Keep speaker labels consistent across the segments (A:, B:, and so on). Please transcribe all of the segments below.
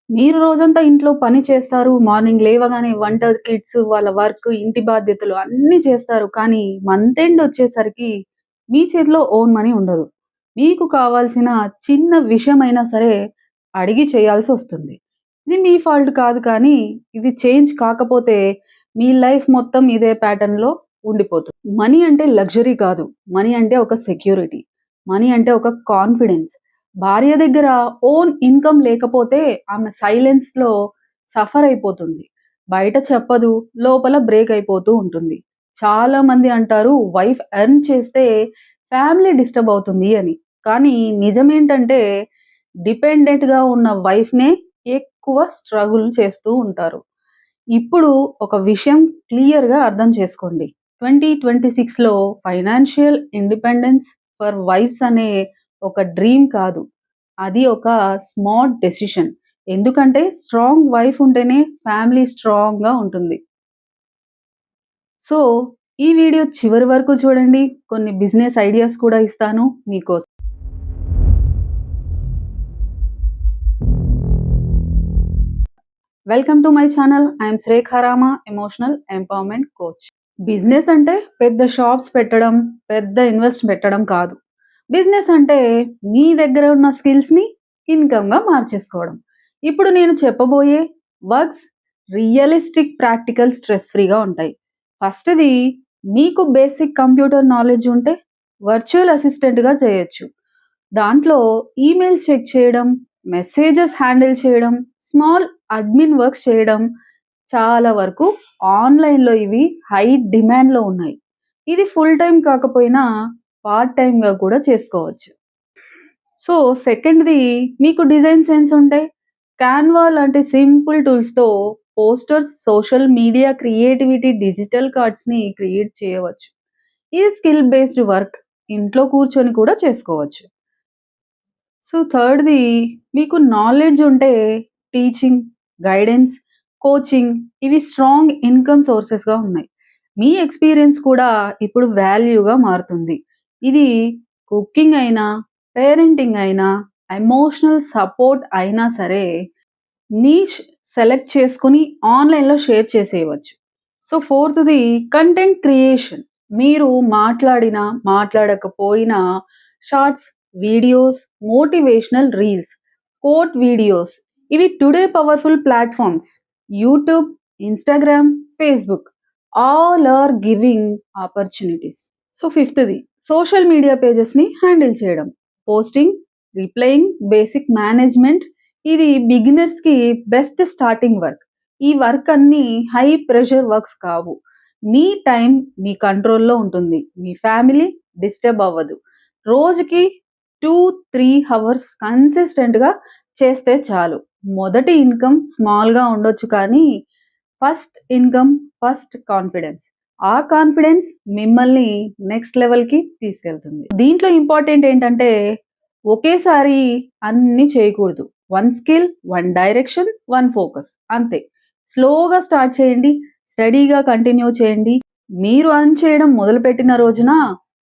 A: మీరు రోజంతా ఇంట్లో పని చేస్తారు. మార్నింగ్ లేవగానే వంట, కిడ్స్, వాళ్ళ వర్క్, ఇంటి బాధ్యతలు అన్నీ చేస్తారు. కానీ మంత్ ఎండ్ వచ్చేసరికి మీ చేతిలో ఓన్ మనీ ఉండదు. మీకు కావాల్సిన చిన్న విషయమైనా సరే అడిగి చేయాల్సొస్తుంది. ఇది మీ ఫాల్ట్ కాదు కానీ ఇది చేంజ్ కాకపోతే మీ లైఫ్ మొత్తం ఇదే ప్యాటర్న్‌లో ఉండిపోతుంది. మనీ అంటే లగ్జరీ కాదు. మనీ అంటే ఒక సెక్యూరిటీ. మనీ అంటే ఒక కాన్ఫిడెన్స్. భార్య దగ్గర ఓన్ ఇన్‌కమ్ లేకపోతే ఆమె సైలెన్స్‌లో సఫర్ అయిపోతుంది. బయట చెప్పదు. లోపల బ్రేక్ అయిపోతూ ఉంటుంది. చాలామంది అంటారు వైఫ్ ఎర్న్ చేస్తే ఫ్యామిలీ డిస్టర్బ్ అవుతుంది అని. కానీ నిజమేంటంటే డిపెండెంట్‌గా ఉన్న వైఫ్‌నే ఎక్కువ స్ట్రగుల్ చేస్తూ ఉంటారు. ఇప్పుడు ఒక విషయం క్లియర్‌గా అర్థం చేసుకోండి. 2026లో ఫైనాన్షియల్ ఇండిపెండెన్స్ ఫర్ వైఫ్స్ అనే ఒక డ్రీమ్ కాదు. అది ఒక స్మార్ట్ డెసిషన్. ఎందుకంటే స్ట్రాంగ్ వైఫ్ ఉంటేనే ఫ్యామిలీ స్ట్రాంగ్‌గా ఉంటుంది. సో, ఈ వీడియో చివరి వరకు చూడండి. కొన్ని బిజినెస్ ఐడియాస్ కూడా ఇస్తాను మీకోసం. Welcome to my channel. I am Shrekha Rama, emotional empowerment coach. Business అంటే పెద్ద షాప్స్ పెట్టడం, పెద్ద ఇన్వెస్ట్ పెట్టడం కాదు. బిజినెస్ అంటే మీ దగ్గర ఉన్న స్కిల్స్‌ని ఇన్‌కమ్‌గా మార్చేసుకోవడం. ఇప్పుడు నేను చెప్పబోయే వర్క్స్ రియలిస్టిక్, ప్రాక్టికల్, స్ట్రెస్ ఫ్రీగా ఉంటాయి. ఫస్ట్‌ది మీకు బేసిక్ కంప్యూటర్ నాలెడ్జ్ ఉంటే వర్చువల్ అసిస్టెంట్‌గా చేయొచ్చు. దాంట్లో ఈమెయిల్స్ చెక్ చేయడం, మెసేజెస్ హ్యాండిల్ చేయడం, స్మాల్ అడ్మిన్ వర్క్స్ చేయడం చాలా వరకు ఆన్‌లైన్‌లో ఇవి హై డిమాండ్‌లో ఉన్నాయి. ఇది ఫుల్ టైమ్ కాకపోయినా పార్ట్ టైమ్‌గా కూడా చేసుకోవచ్చు. సో, సెకండ్‌ది మీకు డిజైన్ సెన్స్ ఉంటే కాన్వా లాంటి సింపుల్ టూల్స్‌తో posters, social media creativity, digital కార్డ్స్‌ని క్రియేట్ చేయవచ్చు. ఇది స్కిల్ బేస్డ్ వర్క్. ఇంట్లో కూర్చొని కూడా చేసుకోవచ్చు. సో, థర్డ్‌ది మీకు నాలెడ్జ్ ఉంటే టీచింగ్, గైడెన్స్, కోచింగ్ ఇవి స్ట్రాంగ్ ఇన్‌కమ్ సోర్సెస్‌గా ఉన్నాయి. మీ ఎక్స్‌పీరియన్స్ కూడా ఇప్పుడు వాల్యూగా మారుతుంది. ఇది కుకింగ్ అయినా, పేరెంటింగ్ అయినా, ఎమోషనల్ సపోర్ట్ అయినా సరే నీష్ సెలెక్ట్ చేసుకొని ఆన్‌లైన్‌లో షేర్ చేసేయవచ్చు. సో, ఫోర్త్‌ది కంటెంట్ క్రియేషన్. మీరు మాట్లాడినా, మాట్లాడకపోయినా shorts, videos, motivational reels, quote videos ఇవి today powerful platforms. YouTube, Instagram, Facebook all are giving opportunities. So, ఫిఫ్త్‌ది సోషల్ మీడియా పేజెస్‌ని హ్యాండిల్ చేయడం. పోస్టింగ్, రిప్లయింగ్, బేసిక్ మేనేజ్‌మెంట్ ఇది బిగినర్స్‌కి బెస్ట్ స్టార్టింగ్ వర్క్. ఈ వర్క్ అన్నీ హై ప్రెషర్ వర్క్స్ కావు. మీ టైం మీ కంట్రోల్‌లో ఉంటుంది. మీ ఫ్యామిలీ డిస్టర్బ్ అవ్వదు. రోజుకి 2, 3 హవర్స్ కన్సిస్టెంట్‌గా చేస్తే చాలు. మొదటి ఇన్‌కమ్ స్మాల్‌గా ఉండొచ్చు కానీ ఫస్ట్ ఇన్‌కమ్, ఫస్ట్ కాన్ఫిడెన్స్. ఆ కాన్ఫిడెన్స్ మిమ్మల్ని నెక్స్ట్ లెవెల్‌కి తీసుకెళ్తుంది. దీంట్లో ఇంపార్టెంట్ ఏంటంటే ఒకేసారి అన్నీ చేయకూడదు. One skill, one direction, one focus అంతే. స్లోగా స్టార్ట్ చేయండి. స్టడీగా కంటిన్యూ చేయండి. మీరు ఎర్న్ చేయడం మొదలుపెట్టిన రోజున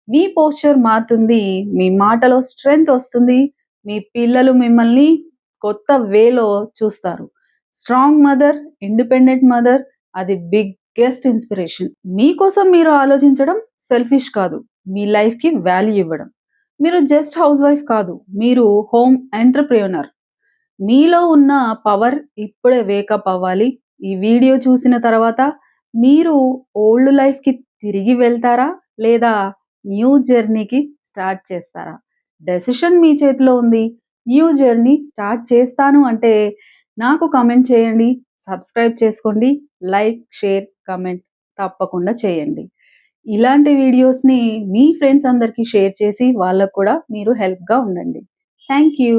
A: మీ పోస్చర్ మారుతుంది. మీ మాటలో స్ట్రెంగ్త్ వస్తుంది. మీ పిల్లలు మిమ్మల్ని కొత్త వేలో చూస్తారు. స్ట్రాంగ్ మదర్, ఇండిపెండెంట్ మదర్ అది బిగ్గెస్ట్ ఇన్‌స్పిరేషన్. మీకోసం మీరు ఆలోచించడం సెల్ఫిష్ కాదు. మీ లైఫ్‌కి వాల్యూ ఇవ్వడం. మీరు జస్ట్ హౌస్ వైఫ్ కాదు. మీరు హోమ్ ఎంటర్‌ప్రెన్యూర్. మీలో ఉన్న పవర్ ఇప్పుడే వేకప్ అవ్వాలి. ఈ వీడియో చూసిన తర్వాత మీరు ఓల్డ్ లైఫ్‌కి తిరిగి వెళ్తారా? లేదా న్యూ జర్నీకి స్టార్ట్ చేస్తారా? డెసిషన్ మీ చేతిలో ఉంది. న్యూ జర్నీ స్టార్ట్ చేస్తాను అంటే నాకు కామెంట్ చేయండి. సబ్స్క్రైబ్ చేసుకోండి. లైక్, షేర్, కామెంట్ తప్పకుండా చేయండి. ఇలాంటి వీడియోస్‌ని మీ ఫ్రెండ్స్ అందరికి షేర్ చేసి వాళ్ళకి కూడా మీరు హెల్ప్‌గా ఉండండి. Thank you.